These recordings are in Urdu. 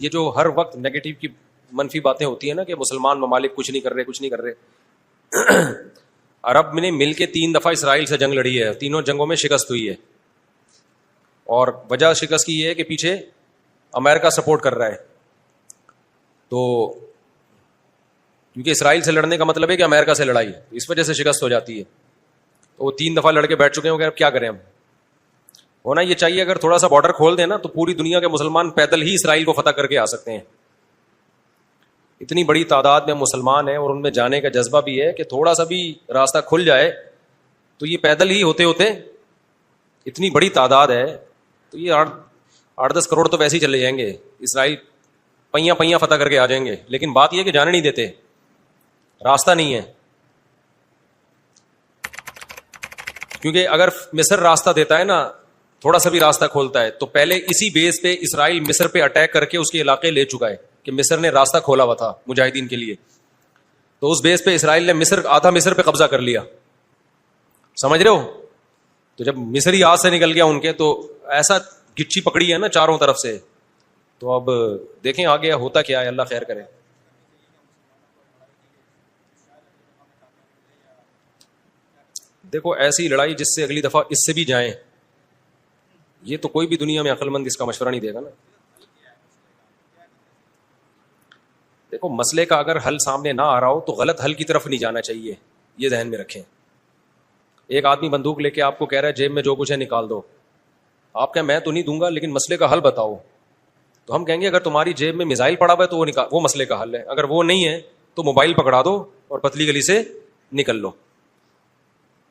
یہ جو ہر وقت نیگیٹو کی منفی باتیں ہوتی ہیں نا کہ مسلمان ممالک کچھ نہیں کر رہے عرب نے مل کے 3 دفعہ اسرائیل سے جنگ لڑی ہے, تینوں جنگوں میں شکست ہوئی ہے, اور وجہ شکست کی یہ ہے کہ پیچھے امریکہ سپورٹ کر رہا ہے. تو کیونکہ اسرائیل سے لڑنے کا مطلب ہے کہ امریکہ سے لڑائی ہے, اس وجہ سے شکست ہو جاتی ہے. تو وہ 3 دفعہ لڑ کے بیٹھ چکے ہیں, اب کیا کریں ہم. ہونا یہ چاہیے اگر تھوڑا سا بارڈر کھول دیں نا تو پوری دنیا کے مسلمان پیدل ہی اسرائیل کو فتح کر کے آ سکتے ہیں. اتنی بڑی تعداد میں مسلمان ہیں اور ان میں جانے کا جذبہ بھی ہے کہ تھوڑا سا بھی راستہ کھل جائے تو یہ پیدل ہی ہوتے ہوتے, اتنی بڑی تعداد ہے تو یہ 8-10 کروڑ تو ویسے ہی چلے جائیں گے. اسرائیل پہیاں فتح کر کے آ جائیں گے, لیکن بات یہ کہ جانے نہیں دیتے, راستہ نہیں ہے. کیونکہ اگر مصر راستہ دیتا ہے نا, تھوڑا سا بھی راستہ کھولتا ہے, تو پہلے اسی بیس پہ اسرائیل مصر پہ اٹیک کر کے اس کے علاقے لے چکا ہے کہ مصر نے راستہ کھولا ہوا تھا مجاہدین کے لیے. تو اس بیس پہ اسرائیل نے آدھا مصر پہ قبضہ کر لیا, سمجھ رہے ہو. تو جب مصری ہاتھ سے نکل گیا ان کے, تو ایسا گچی پکڑی ہے نا چاروں طرف سے. تو اب دیکھیں آگے ہوتا کیا ہے, اللہ خیر کرے. دیکھو ایسی لڑائی جس سے اگلی دفعہ اس سے بھی جائیں, یہ تو کوئی بھی دنیا میں عقل مند اس کا مشورہ نہیں دے گا نا. دیکھو مسئلے کا اگر حل سامنے نہ آ رہا ہو تو غلط حل کی طرف نہیں جانا چاہیے, یہ ذہن میں رکھیں. ایک آدمی بندوق لے کے آپ کو کہہ رہا ہے جیب میں جو کچھ ہے نکال دو, آپ کہیں میں تو نہیں دوں گا لیکن مسئلے کا حل بتاؤ. تو ہم کہیں گے اگر تمہاری جیب میں میزائل پڑا ہوا ہے تو وہ مسئلے کا حل ہے, اگر وہ نہیں ہے تو موبائل پکڑا دو اور پتلی گلی سے نکل لو.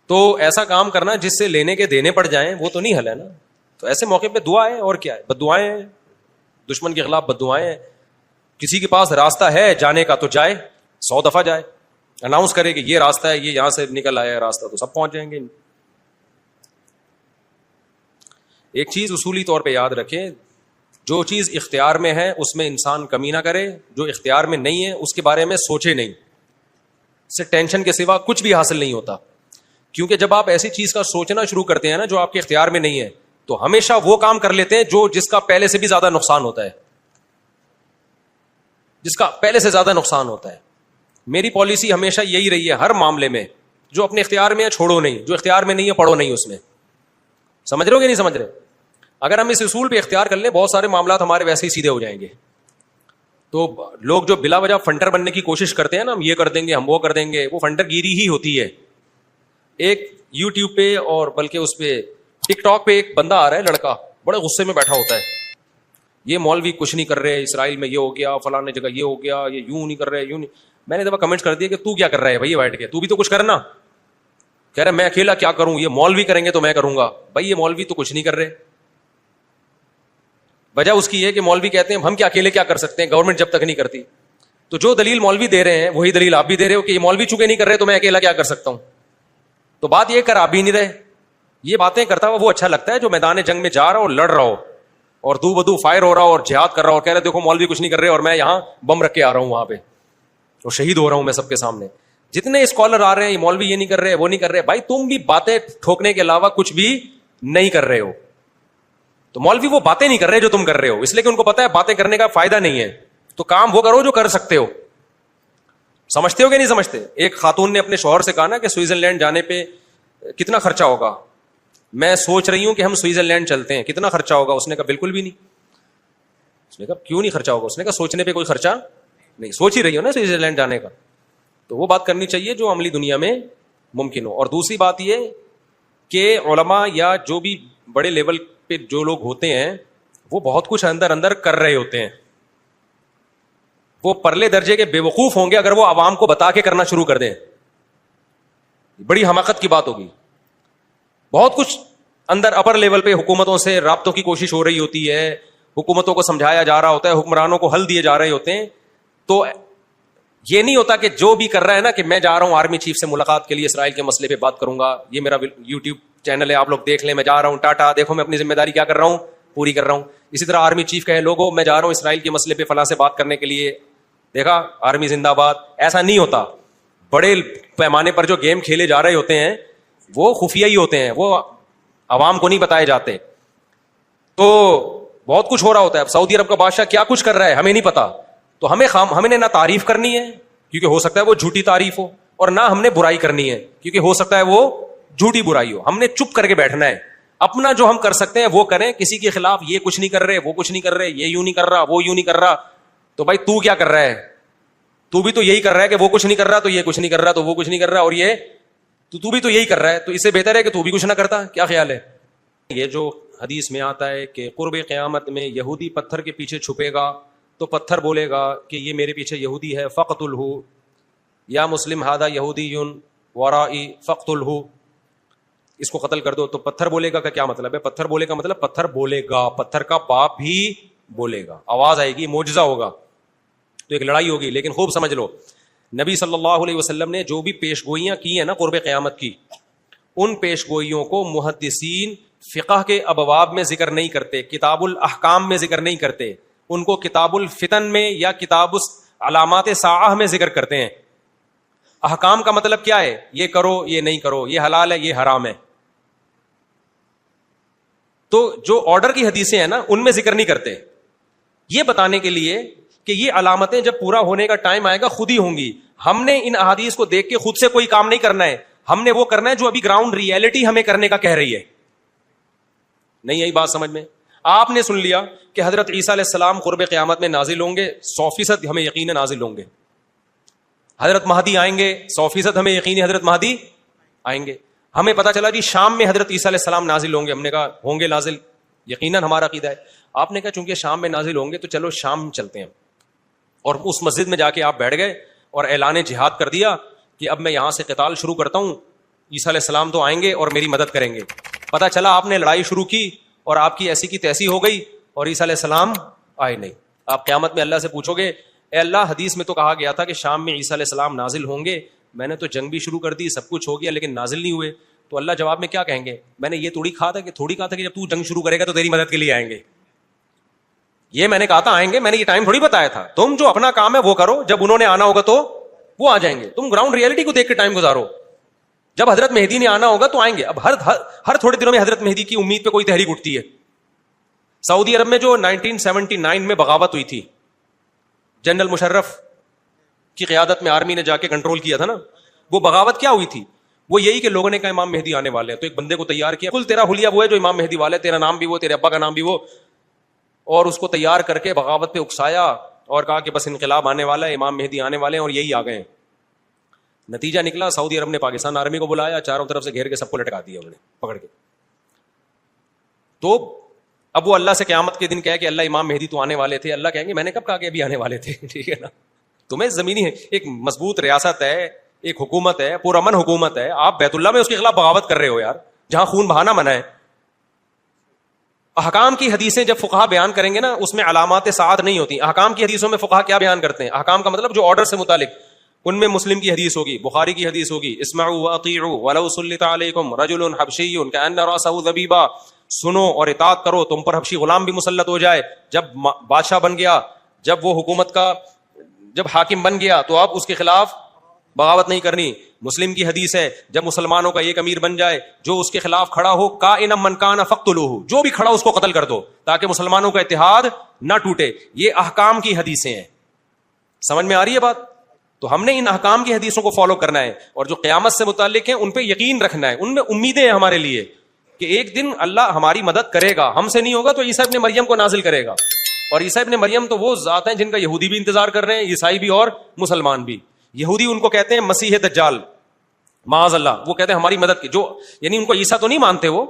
تو ایسا کام کرنا جس سے لینے کے دینے پڑ جائیں وہ تو نہیں حل ہے نا. تو ایسے موقع پہ دعا ہے, اور کیا ہے, بد دعائیں ہیں, دشمن کے خلاف بد دعائیں ہیں. کسی کے پاس راستہ ہے جانے کا تو جائے, 100 دفعہ جائے, اناؤنس کرے کہ یہ راستہ ہے, یہ یہاں سے نکل آیا ہے راستہ, تو سب پہنچ جائیں گے. ایک چیز اصولی طور پہ یاد رکھیں, جو چیز اختیار میں ہے اس میں انسان کمی نہ کرے, جو اختیار میں نہیں ہے اس کے بارے میں سوچے نہیں. اس سے ٹینشن کے سوا کچھ بھی حاصل نہیں ہوتا. کیونکہ جب آپ ایسی چیز کا سوچنا شروع کرتے ہیں نا جو آپ کے اختیار میں نہیں ہے, تو ہمیشہ وہ کام کر لیتے ہیں جس کا پہلے سے بھی زیادہ نقصان ہوتا ہے, جس کا پہلے سے زیادہ نقصان ہوتا ہے. میری پالیسی ہمیشہ یہی رہی ہے ہر معاملے میں, جو اپنے اختیار میں ہے چھوڑو نہیں, جو اختیار میں نہیں ہے پڑھو نہیں اس میں. سمجھ رہے ہو کہ نہیں سمجھ رہے؟ اگر ہم اس اصول پہ اختیار کر لیں بہت سارے معاملات ہمارے ویسے ہی سیدھے ہو جائیں گے. تو لوگ جو بلا وجہ فنڈر بننے کی کوشش کرتے ہیں نا, ہم یہ کر دیں گے, ہم وہ کر دیں گے, وہ فنڈر گیری ہی ہوتی ہے. ایک یوٹیوب پہ اور بلکہ اس پہ ٹک ٹاک پہ ایک بندہ آ رہا ہے, لڑکا بڑے غصے میں بیٹھا ہوتا ہے, یہ مولوی کچھ نہیں کر رہے, اسرائیل میں یہ ہو گیا, فلاں جگہ یہ ہو گیا, یہ یوں نہیں کر رہے, یوں نہیں. میں نے دفعہ کمنٹ کر دیا کہ تو کیا کر رہا ہے بھائی بیٹھ کے, تو بھی تو کچھ کرنا. کہہ رہا میں اکیلا کیا کروں, یہ مولوی کریں گے تو میں کروں گا. بھائی یہ مولوی تو کچھ نہیں کر رہے. وجہ اس کی یہ کہ مولوی کہتے ہیں ہم کیا اکیلے کیا کر سکتے ہیں, گورنمنٹ جب تک نہیں کرتی. تو جو دلیل مولوی دے رہے ہیں وہی دلیل آپ بھی دے رہے ہو کہ یہ مولوی چونکہ نہیں کر رہے تو میں اکیلا کیا کر سکتا ہوں. تو بات یہ کر آپ بھی نہیں رہے. یہ باتیں کرتا ہوا وہ اچھا لگتا ہے جو میدان جنگ میں جا رہا ہو, لڑ رہا ہو, اور دو بدو فائر ہو رہا ہو اور جہاد کر رہا ہو, اور کہہ رہے دیکھو مولوی کچھ نہیں کر رہے اور میں یہاں بم رکھ کے آ رہا ہوں وہاں پہ اور شہید ہو رہا ہوں میں سب کے سامنے. جتنے اسکالر آ رہے ہیں یہ مولوی یہ نہیں کر رہے وہ نہیں کر رہے, بھائی تم بھی باتیں ٹھوکنے کے علاوہ کچھ بھی نہیں کر رہے ہو. تو مولوی وہ باتیں نہیں کر رہے جو تم کر رہے ہو, اس لیے کہ ان کو پتا ہے باتیں کرنے کا فائدہ نہیں ہے. تو کام وہ کرو جو کر سکتے ہو. سمجھتے ہو کہ نہیں سمجھتے؟ ایک خاتون نے اپنے شوہر سے کہا نا کہ سوئٹزرلینڈ جانے پہ کتنا خرچہ ہوگا, میں سوچ رہی ہوں کہ ہم سوئٹزرلینڈ چلتے ہیں, کتنا خرچہ ہوگا؟ اس نے کہا بالکل بھی نہیں. اس نے کہا کیوں نہیں خرچہ ہوگا؟ اس نے کہا سوچنے پہ کوئی خرچہ نہیں, سوچ ہی رہی ہو نا سوئٹزرلینڈ جانے کا. تو وہ بات کرنی چاہیے جو عملی دنیا میں ممکن ہو. اور دوسری بات یہ کہ علماء یا جو بھی بڑے لیول پہ جو لوگ ہوتے ہیں وہ بہت کچھ اندر اندر کر رہے ہوتے ہیں. وہ پرلے درجے کے بے وقوف ہوں گے اگر وہ عوام کو بتا کے کرنا شروع کر دیں, بڑی حماقت کی بات ہوگی. بہت کچھ اندر اپر لیول پہ حکومتوں سے رابطوں کی کوشش ہو رہی ہوتی ہے, حکومتوں کو سمجھایا جا رہا ہوتا ہے, حکمرانوں کو حل دیے جا رہے ہوتے ہیں. تو یہ نہیں ہوتا کہ جو بھی کر رہا ہے نا کہ میں جا رہا ہوں آرمی چیف سے ملاقات کے لیے, اسرائیل کے مسئلے پہ بات کروں گا, یہ میرا یوٹیوب چینل ہے آپ لوگ دیکھ لیں, میں جا رہا ہوں, ٹاٹا دیکھو میں اپنی ذمہ داری کیا کر رہا ہوں, پوری کر رہا ہوں. اسی طرح آرمی چیف کہے لوگوں میں جا رہا ہوں اسرائیل کے مسئلے پہ فلاں سے بات کرنے کے لیے, دیکھا آرمی زندہ باد. ایسا نہیں ہوتا. بڑے پیمانے پر جو گیم کھیلے جا رہے ہوتے ہیں وہ خفیہ ہی ہوتے ہیں, وہ عوام کو نہیں بتائے جاتے. تو بہت کچھ ہو رہا ہوتا ہے. اب سعودی عرب کا بادشاہ کیا کچھ کر رہا ہے ہمیں نہیں پتا, تو ہمیں نہ تعریف کرنی ہے کیونکہ ہو سکتا ہے وہ جھوٹی تعریف ہو, اور نہ ہم نے برائی کرنی ہے کیونکہ ہو سکتا ہے وہ جھوٹی برائی ہو. ہم نے چپ کر کے بیٹھنا ہے, اپنا جو ہم کر سکتے ہیں وہ کریں. کسی کے خلاف یہ کچھ نہیں کر رہے, وہ کچھ نہیں کر رہے, یہ یوں نہیں کر رہا, وہ یوں نہیں کر رہا, تو بھائی تو کیا کر رہا ہے؟ تو بھی تو یہی کر رہا ہے کہ وہ کچھ نہیں کر رہا تو یہ کچھ نہیں کر رہا, تو وہ کچھ نہیں کر رہا, اور یہ تو بھی تو یہی کر رہا ہے, تو اس سے بہتر ہے کہ تو بھی کچھ نہ کرتا. کیا خیال ہے؟ یہ جو حدیث میں آتا ہے کہ قرب قیامت میں یہودی پتھر کے پیچھے چھپے گا تو پتھر بولے گا کہ یہ میرے پیچھے یہودی ہے, فقتلہ یا مسلم ھذا یہودی ورائی فقتلہ, اس کو قتل کر دو. تو پتھر بولے گا کا کیا مطلب ہے؟ پتھر بولے گا مطلب پتھر بولے گا, پتھر کا باپ بھی بولے گا, آواز آئے گی, معجزہ ہوگا, تو ایک لڑائی ہوگی. لیکن خوب سمجھ لو, نبی صلی اللہ علیہ وسلم نے جو بھی پیش گوئیاں کی ہیں نا قرب قیامت کی, ان پیش گوئیوں کو محدثین فقہ کے ابواب میں ذکر نہیں کرتے, کتاب الاحکام میں ذکر نہیں کرتے, ان کو کتاب الفتن میں یا کتاب علامات ساعہ میں ذکر کرتے ہیں. احکام کا مطلب کیا ہے؟ یہ کرو, یہ نہیں کرو, یہ حلال ہے, یہ حرام ہے. تو جو آرڈر کی حدیثیں ہیں نا ان میں ذکر نہیں کرتے, یہ بتانے کے لیے کہ یہ علامتیں جب پورا ہونے کا ٹائم آئے گا خود ہی ہوں گی. ہم نے ان احادیث کو دیکھ کے خود سے کوئی کام نہیں کرنا ہے, ہم نے وہ کرنا ہے جو ابھی گراؤنڈ ریئلٹی ہمیں کرنے کا کہہ رہی ہے. نہیں یہی بات سمجھ میں؟ آپ نے سن لیا کہ حضرت عیسیٰ علیہ السلام قرب قیامت میں نازل ہوں گے, 100% ہمیں یقین ہے نازل ہوں گے. حضرت مہدی آئیں گے, 100% ہمیں یقین ہے حضرت مہدی آئیں گے. ہمیں پتا چلا جی شام میں حضرت عیسیٰ علیہ السلام نازل ہوں گے, ہم نے کہا ہوں گے نازل, یقیناً ہمارا عقیدہ ہے. آپ نے کہا چونکہ شام میں نازل ہوں گے تو چلو شام چلتے ہیں, اور اس مسجد میں جا کے آپ بیٹھ گئے اور اعلان جہاد کر دیا کہ اب میں یہاں سے قتال شروع کرتا ہوں, عیسیٰ علیہ السلام تو آئیں گے اور میری مدد کریں گے. پتا چلا آپ نے لڑائی شروع کی اور آپ کی ایسی کی تیسی ہو گئی اور عیسیٰ علیہ السلام آئے نہیں. آپ قیامت میں اللہ سے پوچھو گے, اے اللہ حدیث میں تو کہا گیا تھا کہ شام میں عیسیٰ علیہ السلام نازل ہوں گے, میں نے تو جنگ بھی شروع کر دی, سب کچھ ہو گیا, لیکن نازل نہیں ہوئے. تو اللہ جواب میں کیا کہیں گے؟ میں نے یہ تھوڑی کہا تھا کہ جب تو جنگ شروع کرے گا تو تیری مدد کے لیے آئیں گے. یہ میں نے کہا تھا آئیں گے, میں نے یہ ٹائم تھوڑی بتایا تھا. تم جو اپنا کام ہے وہ کرو, جب انہوں نے آنا ہوگا تو وہ آ جائیں گے. تم گراؤنڈ ریئلٹی کو دیکھ کے ٹائم گزارو. جب حضرت مہدی نے آنا ہوگا تو آئیں گے. اب ہر تھوڑے دنوں میں حضرت مہدی کی امید پہ کوئی تحریک اٹھتی ہے. سعودی عرب میں جو 1979 میں بغاوت ہوئی تھی, جنرل مشرف کی قیادت میں آرمی نے جا کے کنٹرول کیا تھا نا, وہ بغاوت کیا ہوئی تھی؟ وہ یہی کہ لوگوں نے کہا امام مہدی آنے والے ہیں, تو ایک بندے کو تیار کیا, کل تیرا حلیہ وہ ہے جو امام مہدی والے, تیرا نام بھی وہ, تیرے ابا کا نام بھی وہ, اور اس کو تیار کر کے بغاوت پہ اکسایا اور کہا کہ بس انقلاب آنے والا ہے, امام مہدی آنے والے ہیں, اور یہی آ گئے ہیں. نتیجہ نکلا عرب نے پاکستان آرمی کو بلایا, چاروں طرف سے گھیر کے سب کو لٹکا دیا انہوں نے پکڑ کے. تو اب وہ اللہ سے قیامت کے دن کہے کہ اللہ امام مہدی تو آنے والے تھے, اللہ کہیں گے میں نے کب کہا کہ ابھی آنے والے تھے؟ ٹھیک ہے نا. تمہیں زمینی ہے, ایک مضبوط ریاست ہے, ایک حکومت ہے, پرامن حکومت ہے, آپ بیت اللہ میں اس کے خلاف بغاوت کر رہے ہو یار, جہاں خون بہانا منع ہے. احکام کی حدیثیں جب فقہا بیان کریں گے نا اس میں علامات ساعت نہیں ہوتی. احکام کی حدیثوں میں فقہا کیا بیان کرتے ہیں؟ احکام کا مطلب جو آرڈر سے متعلق, ان میں مسلم کی حدیث ہوگی, بخاری کی حدیث ہوگی, اسمعوا واطیعوا ولو سلط علیکم رجل حبشی کأن رأسہ ذبیبہ, سنو اور اطاعت کرو, تم پر حبشی غلام بھی مسلط ہو جائے. جب بادشاہ بن گیا, جب وہ حکومت کا جب حاکم بن گیا تو آپ اس کے خلاف بغاوت نہیں کرنی. مسلم کی حدیث ہے جب مسلمانوں کا ایک امیر بن جائے, جو اس کے خلاف کھڑا ہو, کائنا من کان فقتلوہ, جو بھی کھڑا اس کو قتل کر دو تاکہ مسلمانوں کا اتحاد نہ ٹوٹے. یہ احکام کی حدیثیں ہیں. سمجھ میں آ رہی ہے بات؟ تو ہم نے ان احکام کی حدیثوں کو فالو کرنا ہے, اور جو قیامت سے متعلق ہیں ان پہ یقین رکھنا ہے, ان میں امیدیں ہیں ہمارے لیے کہ ایک دن اللہ ہماری مدد کرے گا. ہم سے نہیں ہوگا تو عیسیٰ ابن مریم کو نازل کرے گا, اور عیسیٰ ابن مریم تو وہ ذات ہیں جن کا یہودی بھی انتظار کر رہے ہیں, عیسائی بھی اور مسلمان بھی. یہودی ان کو کہتے ہیں مسیح دجال, معاذ اللہ, وہ کہتے ہیں ہماری مدد کی, جو یعنی ان کو عیسیٰ تو نہیں مانتے وہ,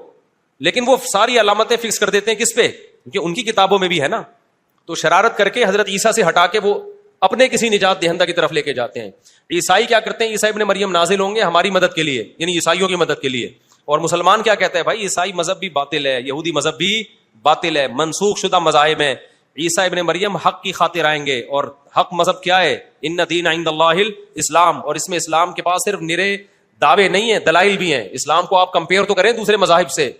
لیکن وہ ساری علامتیں فکس کر دیتے ہیں کس پہ؟ کیونکہ ان کی کتابوں میں بھی ہے نا. تو شرارت کر کے حضرت عیسیٰ سے ہٹا کے وہ اپنے کسی نجات دہندہ کی طرف لے کے جاتے ہیں. عیسائی کیا کرتے ہیں؟ عیسیٰ ابن مریم نازل ہوں گے ہماری مدد کے لیے, یعنی عیسائیوں کی مدد کے لیے. اور مسلمان کیا کہتے ہیں؟ بھائی عیسائی مذہب بھی باطل ہے, یہودی مذہب بھی باطل ہے, منسوخ شدہ مذاہب ہیں. عیسیٰ ابن مریم حق کی خاطر آئیں گے, اور حق مذہب کیا ہے؟ ان دین عند اللہ الاسلام, اور اس میں اسلام کے پاس صرف نرے دعوے نہیں ہیں, دلائل بھی ہیں. اسلام کو آپ کمپیئر تو کریں دوسرے مذاہب سے,